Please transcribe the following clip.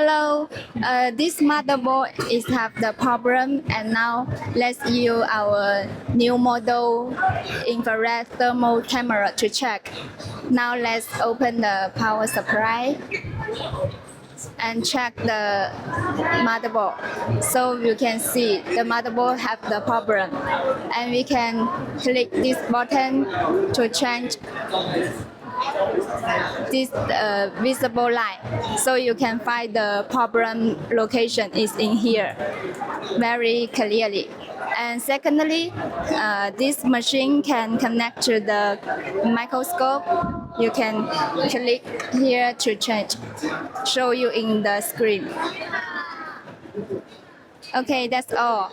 Hello, this motherboard is have the problem, and now let's use our new model infrared thermal camera to check. Now let's open the power supply and check the motherboard. So you can see the motherboard have the problem, and we can click this button to change this visible line, so you can find the problem location is in here very clearly. And secondly, this machine can connect to the microscope. You can click here to change, show you in the screen. Okay, that's all.